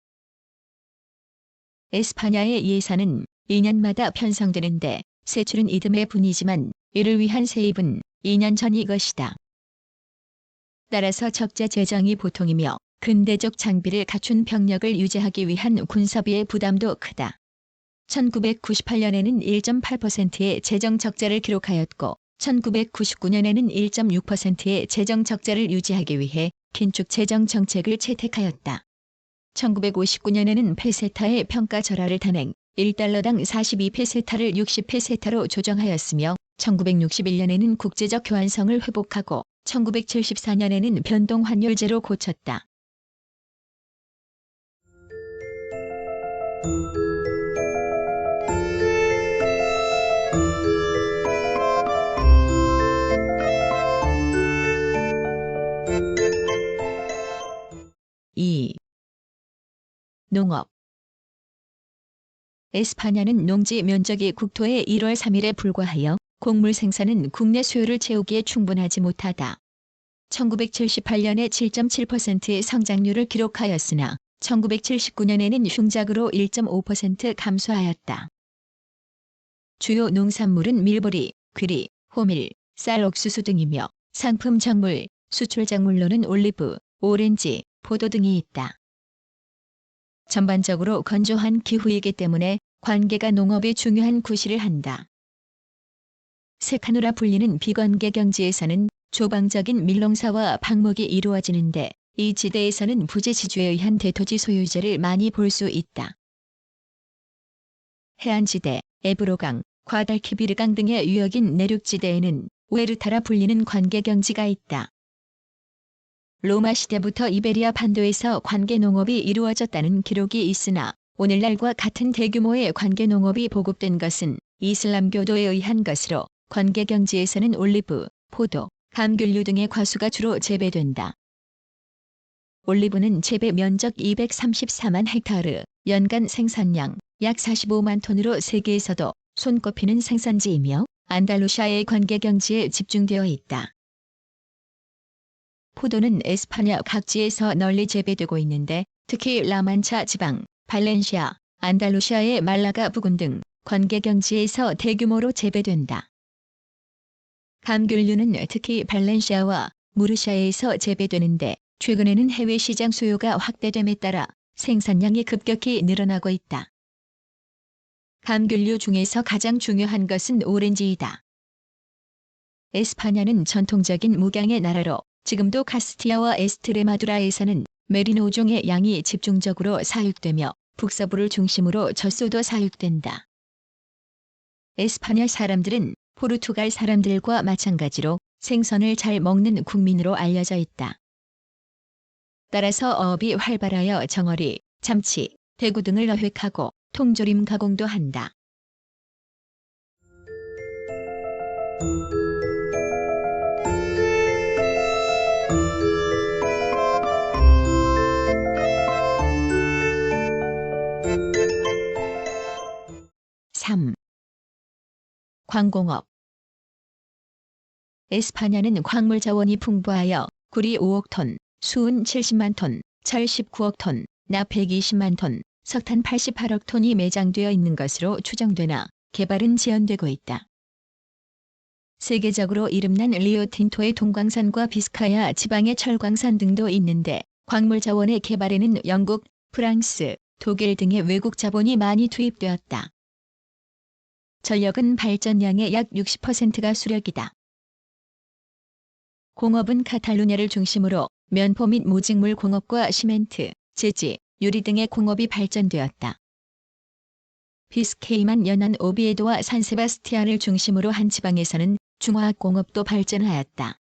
에스파냐의 예산은 2년마다 편성되는데 세출은 이듬해 뿐이지만 이를 위한 세입은 2년 전이 것이다. 따라서 적자 재정이 보통이며 근대적 장비를 갖춘 병력을 유지하기 위한 군사비의 부담도 크다. 1998년에는 1.8%의 재정 적자를 기록하였고 1999년에는 1.6%의 재정 적자를 유지하기 위해 긴축 재정 정책을 채택하였다. 1959년에는 페세타의 평가 절하를 단행, 1달러당 42페세타를 60페세타로 조정하였으며 1961년에는 국제적 교환성을 회복하고 1974년에는 변동환율제로 고쳤다. 이. 농업. 에스파냐는 농지 면적이 국토의 1월 3일에 불과하여 곡물 생산은 국내 수요를 채우기에 충분하지 못하다. 1978년에 7.7%의 성장률을 기록하였으나 1979년에는 흉작으로 1.5% 감소하였다. 주요 농산물은 밀보리, 귀리, 호밀, 쌀, 옥수수 등이며 상품 작물, 수출 작물로는 올리브, 오렌지, 포도 등이 있다. 전반적으로 건조한 기후이기 때문에 관계가 농업에 중요한 구실을 한다. 세카누라 불리는 비관계 경지에서는 조방적인 밀농사와 방목이 이루어지는데 이 지대에서는 부재지주에 의한 대토지 소유제를 많이 볼 수 있다. 해안지대, 에브로강, 과달키비르강 등의 유역인 내륙지대에는 우에르타라 불리는 관계 경지가 있다. 로마 시대부터 이베리아 반도에서 관계 농업이 이루어졌다는 기록이 있으나 오늘날과 같은 대규모의 관계 농업이 보급된 것은 이슬람교도에 의한 것으로 관계 경지에서는 올리브, 포도, 감귤류 등의 과수가 주로 재배된다. 올리브는 재배 면적 234만 헥타르, 연간 생산량 약 45만 톤으로 세계에서도 손꼽히는 생산지이며 안달루시아의 관계 경지에 집중되어 있다. 포도는 에스파냐 각지에서 널리 재배되고 있는데 특히 라만차 지방, 발렌시아, 안달루시아의 말라가 부근 등 관계 경지에서 대규모로 재배된다. 감귤류는 특히 발렌시아와 무르시아에서 재배되는데 최근에는 해외 시장 수요가 확대됨에 따라 생산량이 급격히 늘어나고 있다. 감귤류 중에서 가장 중요한 것은 오렌지이다. 에스파냐는 전통적인 목양의 나라로 지금도 카스티아와 에스트레마두라에서는 메리노종의 양이 집중적으로 사육되며 북서부를 중심으로 젖소도 사육된다. 에스파냐 사람들은 포르투갈 사람들과 마찬가지로 생선을 잘 먹는 국민으로 알려져 있다. 따라서 어업이 활발하여 정어리, 참치, 대구 등을 어획하고 통조림 가공도 한다. 광공업. 에스파냐는 광물 자원이 풍부하여 구리 5억 톤, 수은 70만 톤, 철 19억 톤, 납 120만 톤, 석탄 88억 톤이 매장되어 있는 것으로 추정되나 개발은 지연되고 있다. 세계적으로 이름난 리오틴토의 동광산과 비스카야 지방의 철광산 등도 있는데 광물 자원의 개발에는 영국, 프랑스, 독일 등의 외국 자본이 많이 투입되었다. 전력은 발전량의 약 60%가 수력이다. 공업은 카탈루냐를 중심으로 면포 및 모직물 공업과 시멘트, 제지, 유리 등의 공업이 발전되었다. 비스케이만 연안 오비에도와 산세바스티안을 중심으로 한 지방에서는 중화학 공업도 발전하였다.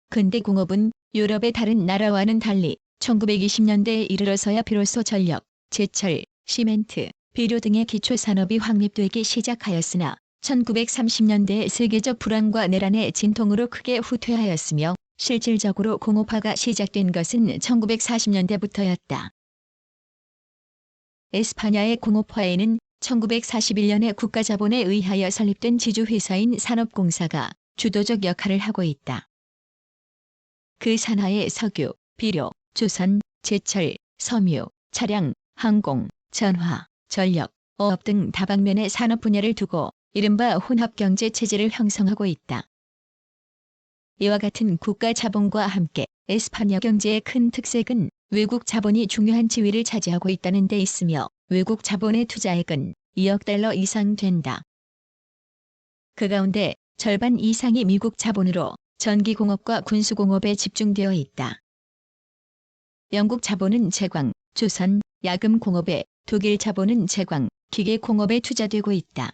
근대 공업은 유럽의 다른 나라와는 달리 1920년대에 이르러서야 비로소 전력, 제철, 시멘트, 비료 등의 기초 산업이 확립되기 시작하였으나 1930년대의 세계적 불황과 내란의 진통으로 크게 후퇴하였으며 실질적으로 공업화가 시작된 것은 1940년대부터였다. 에스파냐의 공업화에는 1941년에 국가자본에 의하여 설립된 지주회사인 산업공사가 주도적 역할을 하고 있다. 그 산하에 석유, 비료, 조선, 제철, 섬유, 차량, 항공, 전화, 전력, 어업 등 다방면의 산업 분야를 두고 이른바 혼합경제 체제를 형성하고 있다. 이와 같은 국가 자본과 함께 에스파냐 경제의 큰 특색은 외국 자본이 중요한 지위를 차지하고 있다는 데 있으며 외국 자본의 투자액은 2억 달러 이상 된다. 그 가운데 절반 이상이 미국 자본으로 전기공업과 군수공업에 집중되어 있다. 영국 자본은 제광, 조선, 야금공업에, 독일 자본은 제광, 기계공업에 투자되고 있다.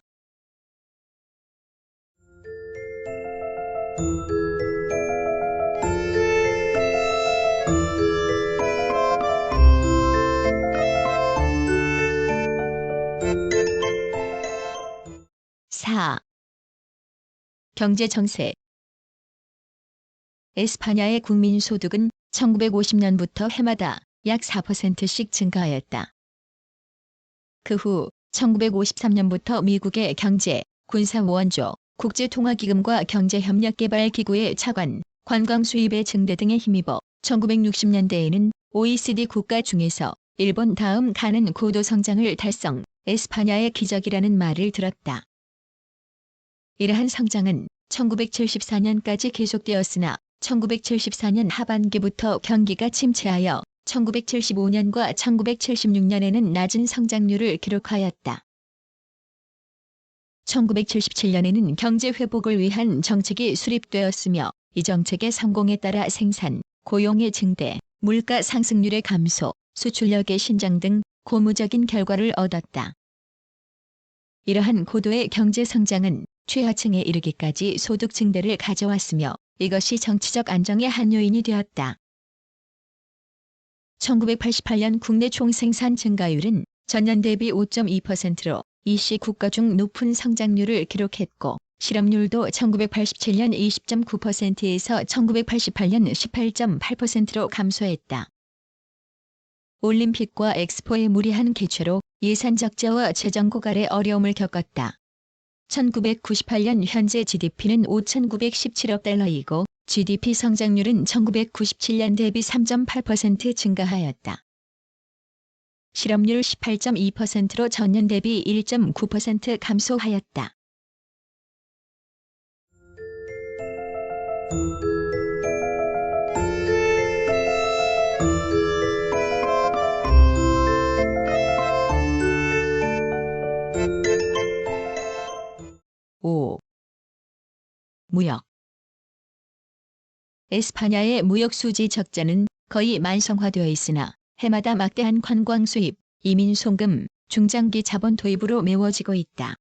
경제 정세. 에스파냐의 국민 소득은 1950년부터 해마다 약 4%씩 증가하였다. 그 후 1953년부터 미국의 경제, 군사원조, 국제통화기금과 경제협력개발기구의 차관, 관광 수입의 증대 등에 힘입어 1960년대에는 OECD 국가 중에서 일본 다음 가는 고도 성장을 달성, 에스파냐의 기적이라는 말을 들었다. 이러한 성장은 1974년까지 계속되었으나 1974년 하반기부터 경기가 침체하여 1975년과 1976년에는 낮은 성장률을 기록하였다. 1977년에는 경제 회복을 위한 정책이 수립되었으며 이 정책의 성공에 따라 생산, 고용의 증대, 물가 상승률의 감소, 수출력의 신장 등 고무적인 결과를 얻었다. 이러한 고도의 경제 성장은 최하층에 이르기까지 소득 증대를 가져왔으며 이것이 정치적 안정의 한 요인이 되었다. 1988년 국내 총생산 증가율은 전년 대비 5.2%로 이씨 국가 중 높은 성장률을 기록했고 실업률도 1987년 20.9%에서 1988년 18.8%로 감소했다. 올림픽과 엑스포의 무리한 개최로 예산 적자와 재정 고갈의 어려움을 겪었다. 1998년 현재 GDP는 5,917억 달러이고 GDP 성장률은 1997년 대비 3.8% 증가하였다. 실업률 18.2%로 전년 대비 1.9% 감소하였다. 무역. 에스파냐의 무역 수지 적자는 거의 만성화되어 있으나 해마다 막대한 관광 수입, 이민 송금, 중장기 자본 도입으로 메워지고 있다.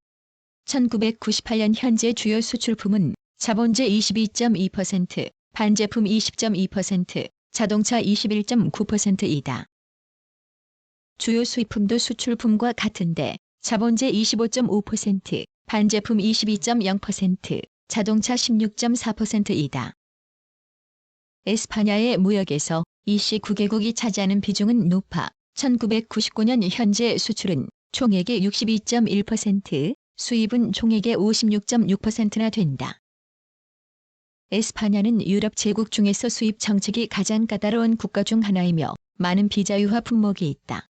1998년 현재 주요 수출품은 자본재 22.2%, 반제품 20.2%, 자동차 21.9%이다. 주요 수입품도 수출품과 같은데 자본재 25.5%, 반제품 22.0%, 자동차 16.4%이다. 에스파냐의 무역에서 이씨 9개국이 차지하는 비중은 높아 1999년 현재 수출은 총액의 62.1%, 수입은 총액의 56.6%나 된다. 에스파냐는 유럽 제국 중에서 수입 정책이 가장 까다로운 국가 중 하나이며 많은 비자유화 품목이 있다.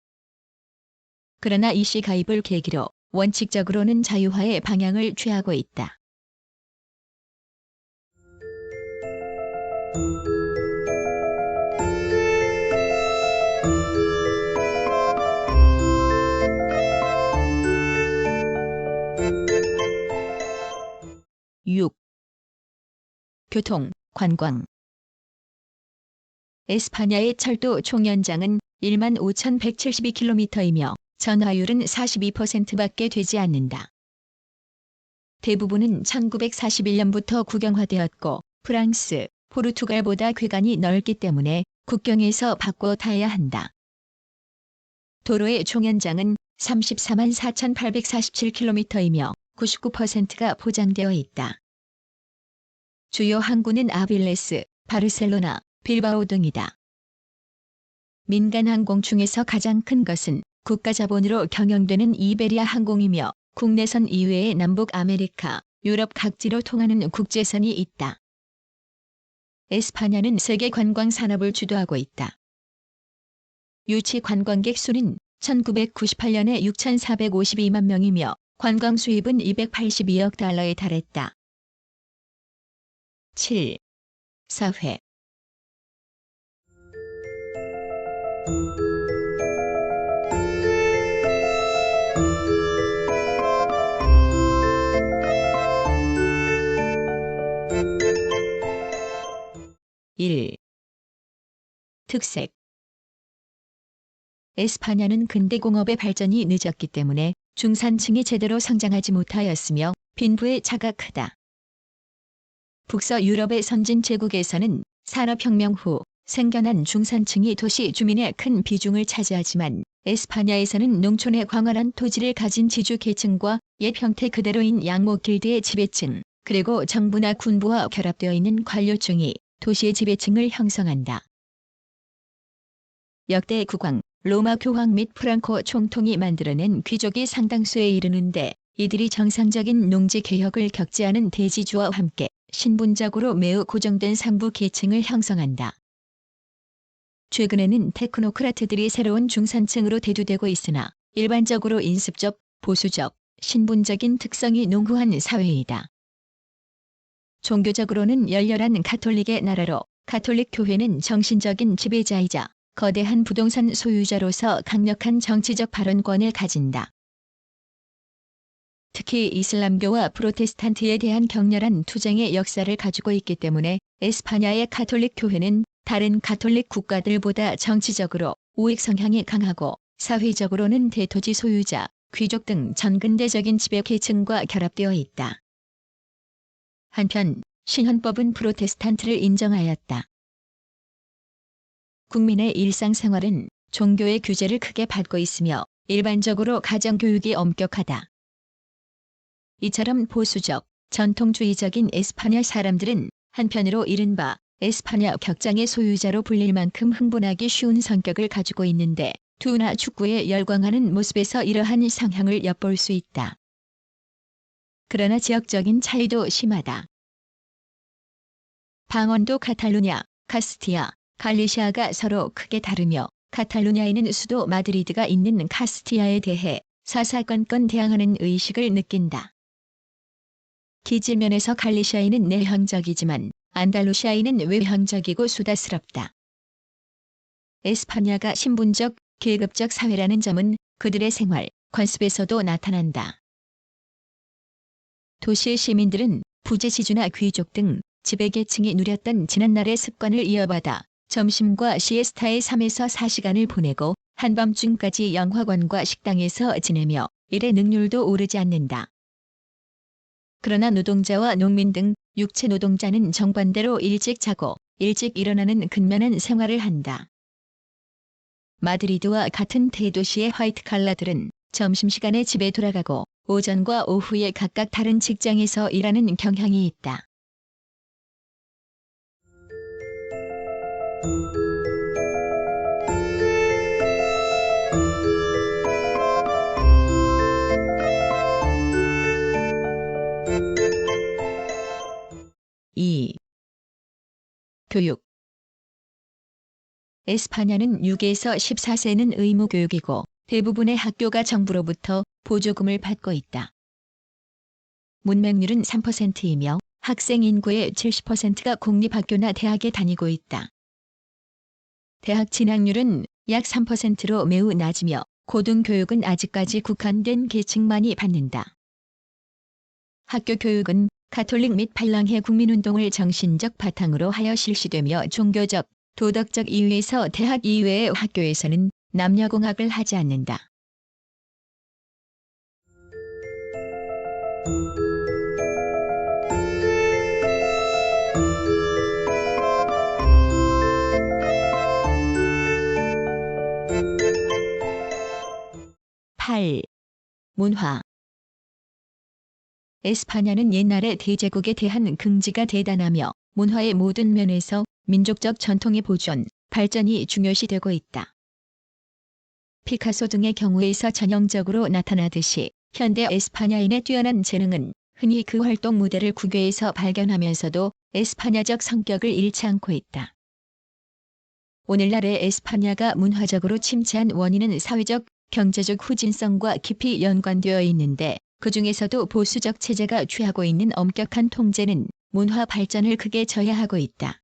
그러나 이씨 가입을 계기로 원칙적으로는 자유화의 방향을 취하고 있다. 교통, 관광. 에스파냐의 철도 총연장은 15,172km이며 전화율은 42%밖에 되지 않는다. 대부분은 1941년부터 국영화되었고 프랑스, 포르투갈보다 괴간이 넓기 때문에 국경에서 바꿔 타야 한다. 도로의 총연장은 344,847km이며 99%가 포장되어 있다. 주요 항구는 아빌레스, 바르셀로나, 빌바오 등이다. 민간 항공 중에서 가장 큰 것은 국가 자본으로 경영되는 이베리아 항공이며 국내선 이외에 남북 아메리카, 유럽 각지로 통하는 국제선이 있다. 에스파냐는 세계 관광 산업을 주도하고 있다. 유치 관광객 수는 1998년에 6,452만 명이며 관광 수입은 282억 달러에 달했다. 7. 사회. 특색. 에스파냐는 근대공업의 발전이 늦었기 때문에 중산층이 제대로 성장하지 못하였으며 빈부의 차가 크다. 북서 유럽의 선진 제국에서는 산업혁명 후 생겨난 중산층이 도시 주민의 큰 비중을 차지하지만 에스파냐에서는 농촌의 광활한 토지를 가진 지주 계층과 옛 형태 그대로인 양모 길드의 지배층, 그리고 정부나 군부와 결합되어 있는 관료층이 도시의 지배층을 형성한다. 역대 국왕, 로마 교황 및 프랑코 총통이 만들어낸 귀족이 상당수에 이르는데 이들이 정상적인 농지 개혁을 겪지 않은 대지주와 함께 신분적으로 매우 고정된 상부 계층을 형성한다. 최근에는 테크노크라트들이 새로운 중산층으로 대두되고 있으나 일반적으로 인습적, 보수적, 신분적인 특성이 농후한 사회이다. 종교적으로는 열렬한 가톨릭의 나라로 가톨릭 교회는 정신적인 지배자이자 거대한 부동산 소유자로서 강력한 정치적 발언권을 가진다. 특히 이슬람교와 프로테스탄트에 대한 격렬한 투쟁의 역사를 가지고 있기 때문에 에스파냐의 가톨릭 교회는 다른 가톨릭 국가들보다 정치적으로 우익 성향이 강하고 사회적으로는 대토지 소유자, 귀족 등 전근대적인 지배계층과 결합되어 있다. 한편 신헌법은 프로테스탄트를 인정하였다. 국민의 일상생활은 종교의 규제를 크게 받고 있으며 일반적으로 가정교육이 엄격하다. 이처럼 보수적, 전통주의적인 에스파냐 사람들은 한편으로 이른바 에스파냐 격장의 소유자로 불릴 만큼 흥분하기 쉬운 성격을 가지고 있는데 투나 축구에 열광하는 모습에서 이러한 성향을 엿볼 수 있다. 그러나 지역적인 차이도 심하다. 방언도 카탈루냐, 카스티아, 갈리시아가 서로 크게 다르며 카탈루냐에는 수도 마드리드가 있는 카스티아에 대해 사사건건 대항하는 의식을 느낀다. 기질면에서 갈리시아인은 내향적이지만 안달루시아인은 외향적이고 수다스럽다. 에스파냐가 신분적, 계급적 사회라는 점은 그들의 생활, 관습에서도 나타난다. 도시의 시민들은 부재시주나 귀족 등 지배계층이 누렸던 지난날의 습관을 이어받아 점심과 시에스타의 3에서 4시간을 보내고 한밤중까지 영화관과 식당에서 지내며 일의 능률도 오르지 않는다. 그러나 노동자와 농민 등 육체 노동자는 정반대로 일찍 자고 일찍 일어나는 근면한 생활을 한다. 마드리드와 같은 대도시의 화이트칼라들은 점심시간에 집에 돌아가고 오전과 오후에 각각 다른 직장에서 일하는 경향이 있다. 교육. 에스파냐는 6에서 14세는 의무 교육이고 대부분의 학교가 정부로부터 보조금을 받고 있다. 문맹률은 3%이며 학생 인구의 70%가 공립학교나 대학에 다니고 있다. 대학 진학률은 약 3%로 매우 낮으며 고등교육은 아직까지 국한된 계층만이 받는다. 학교 교육은 가톨릭 및 발랑해 국민운동을 정신적 바탕으로 하여 실시되며 종교적, 도덕적 이유에서 대학 이외의 학교에서는 남녀공학을 하지 않는다. 문화. 에스파냐는 옛날의 대제국에 대한 긍지가 대단하며 문화의 모든 면에서 민족적 전통의 보존, 발전이 중요시되고 있다. 피카소 등의 경우에서 전형적으로 나타나듯이 현대 에스파냐인의 뛰어난 재능은 흔히 그 활동 무대를 국외에서 발견하면서도 에스파냐적 성격을 잃지 않고 있다. 오늘날의 에스파냐가 문화적으로 침체한 원인은 사회적, 경제적 후진성과 깊이 연관되어 있는데 그 중에서도 보수적 체제가 취하고 있는 엄격한 통제는 문화 발전을 크게 저해하고 있다.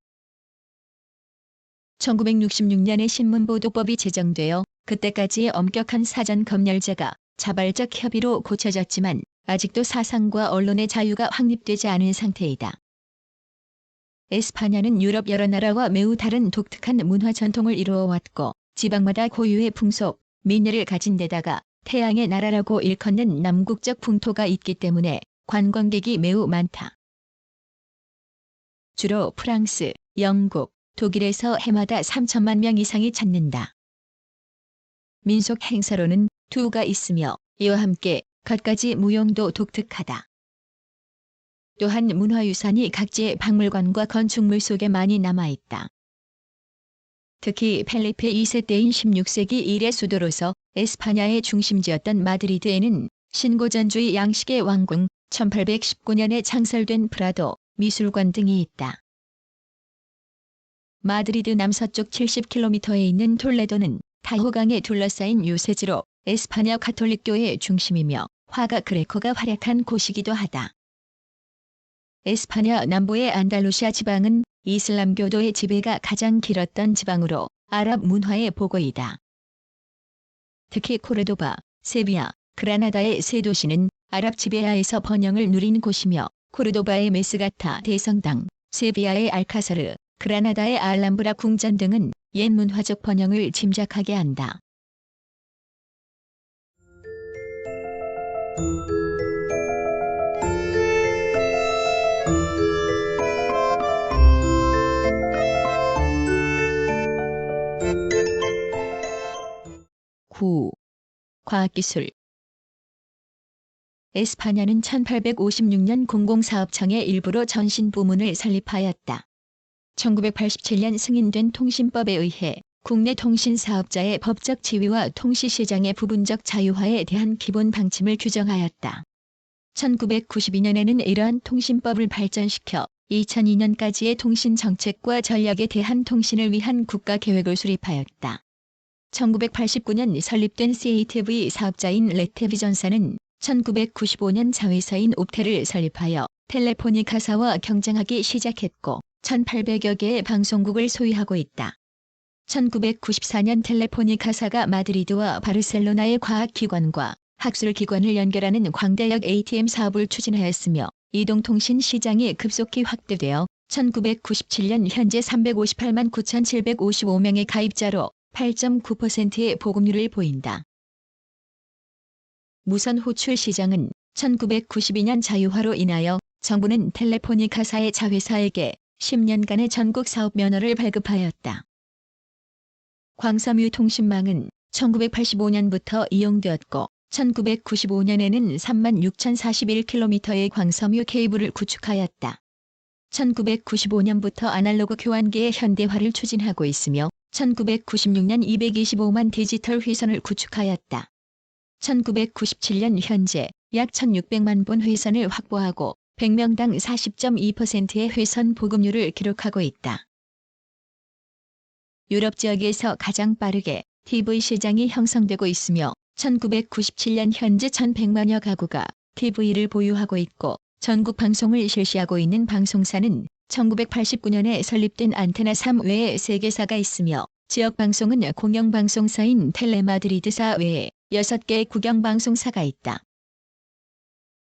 1966년에 신문보도법이 제정되어 그때까지의 엄격한 사전 검열제가 자발적 협의로 고쳐졌지만 아직도 사상과 언론의 자유가 확립되지 않은 상태이다. 에스파냐는 유럽 여러 나라와 매우 다른 독특한 문화 전통을 이루어왔고 지방마다 고유의 풍속, 민요를 가진 데다가 태양의 나라라고 일컫는 남국적 풍토가 있기 때문에 관광객이 매우 많다. 주로 프랑스, 영국, 독일에서 해마다 3천만 명 이상이 찾는다. 민속 행사로는 투가 있으며 이와 함께 갖가지 무용도 독특하다. 또한 문화유산이 각지의 박물관과 건축물 속에 많이 남아있다. 특히 펠리페 2세 때인 16세기 일의 수도로서 에스파냐의 중심지였던 마드리드에는 신고전주의 양식의 왕궁, 1819년에 창설된 프라도 미술관 등이 있다. 마드리드 남서쪽 70km에 있는 톨레도는 타호강에 둘러싸인 요새지로 에스파냐 가톨릭교의 중심이며 화가 그레코가 활약한 곳이기도 하다. 에스파냐 남부의 안달루시아 지방은 이슬람교도의 지배가 가장 길었던 지방으로 아랍 문화의 보고이다. 특히 코르도바, 세비야, 그라나다의 세 도시는 아랍 지배하에서 번영을 누린 곳이며 코르도바의 메스가타 대성당, 세비야의 알카사르, 그라나다의 알람브라 궁전 등은 옛 문화적 번영을 짐작하게 한다. 후 과학기술 에스파냐는 1856년 공공사업청의 일부로 전신 부문을 설립하였다. 1987년 승인된 통신법에 의해 국내 통신사업자의 법적 지위와 통시시장의 부분적 자유화에 대한 기본 방침을 규정하였다. 1992년에는 이러한 통신법을 발전시켜 2002년까지의 통신정책과 전략에 대한 통신을 위한 국가계획을 수립하였다. 1989년 설립된 CATV 사업자인 레테비전사는 1995년 자회사인 옵텔을 설립하여 텔레포니카사와 경쟁하기 시작했고 1,800여 개의 방송국을 소유하고 있다. 1994년 텔레포니카사가 마드리드와 바르셀로나의 과학기관과 학술기관을 연결하는 광대역 ATM 사업을 추진하였으며 이동통신 시장이 급속히 확대되어 1997년 현재 358만 9,755명의 가입자로 8.9%의 보급률을 보인다. 무선 호출 시장은 1992년 자유화로 인하여 정부는 텔레포니카사의 자회사에게 10년간의 전국 사업 면허를 발급하였다. 광섬유 통신망은 1985년부터 이용되었고 1995년에는 36,041km의 광섬유 케이블을 구축하였다. 1995년부터 아날로그 교환기의 현대화를 추진하고 있으며 1996년 225만 디지털 회선을 구축하였다. 1997년 현재 약 1,600만 본 회선을 확보하고 100명당 40.2%의 회선 보급률을 기록하고 있다. 유럽 지역에서 가장 빠르게 TV 시장이 형성되고 있으며 1997년 현재 1,100만여 가구가 TV를 보유하고 있고 전국 방송을 실시하고 있는 방송사는 1989년에 설립된 안테나 3 외에 3개사가 있으며 지역 방송은 공영방송사인 텔레마드리드사 외에 6개의 국영방송사가 있다.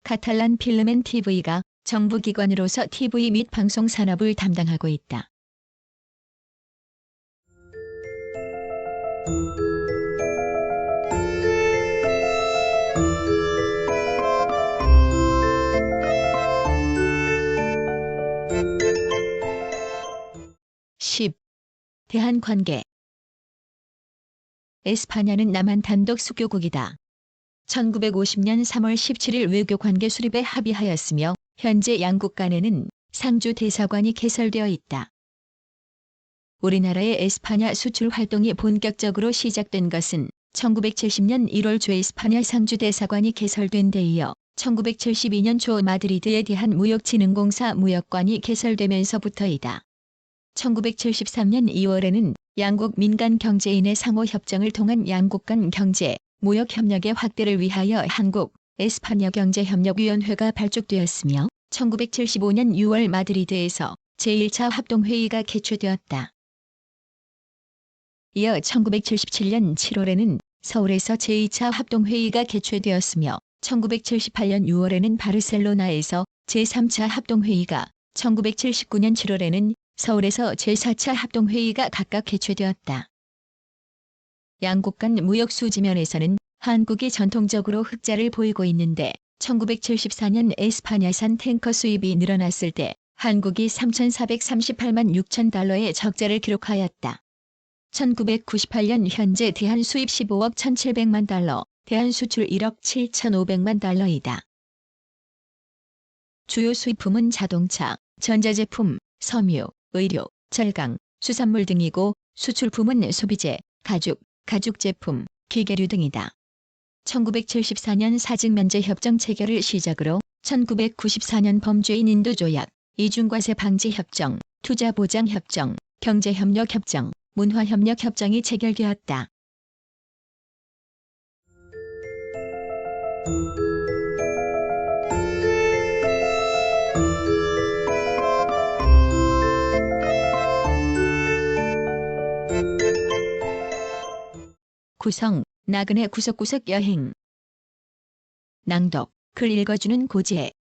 카탈란 필름엔 TV가 정부기관으로서 TV 및 방송 산업을 담당하고 있다. 대한관계 에스파냐는 남한 단독 수교국이다. 1950년 3월 17일 외교관계 수립에 합의하였으며 현재 양국 간에는 상주 대사관이 개설되어 있다. 우리나라의 에스파냐 수출 활동이 본격적으로 시작된 것은 1970년 1월 조 에스파냐 상주 대사관이 개설된 데 이어 1972년 초 마드리드에 대한 무역진흥공사 무역관이 개설되면서부터이다. 1973년 2월에는 양국 민간 경제인의 상호 협정을 통한 양국 간 경제, 무역 협력의 확대를 위하여 한국 에스파냐 경제협력위원회가 발족되었으며 1975년 6월 마드리드에서 제1차 합동회의가 개최되었다. 이어 1977년 7월에는 서울에서 제2차 합동회의가 개최되었으며 1978년 6월에는 바르셀로나에서 제3차 합동회의가 1979년 7월에는 서울에서 제4차 합동회의가 각각 개최되었다. 양국 간 무역 수지면에서는 한국이 전통적으로 흑자를 보이고 있는데 1974년 에스파냐산 탱커 수입이 늘어났을 때 한국이 3,438만 6천 달러의 적자를 기록하였다. 1998년 현재 대한 수입 15억 1,700만 달러, 대한 수출 1억 7,500만 달러이다. 주요 수입품은 자동차, 전자제품, 섬유, 의료, 철강, 수산물 등이고 수출품은 소비재, 가죽, 가죽제품, 기계류 등이다. 1974년 사직면제협정 체결을 시작으로 1994년 범죄인 인도조약, 이중과세 방지협정, 투자보장협정, 경제협력협정, 문화협력협정이 체결되었다. 구성, 나그네 구석구석 여행. 낭독, 글 읽어주는 고지혜.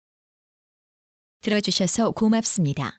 들어주셔서 고맙습니다.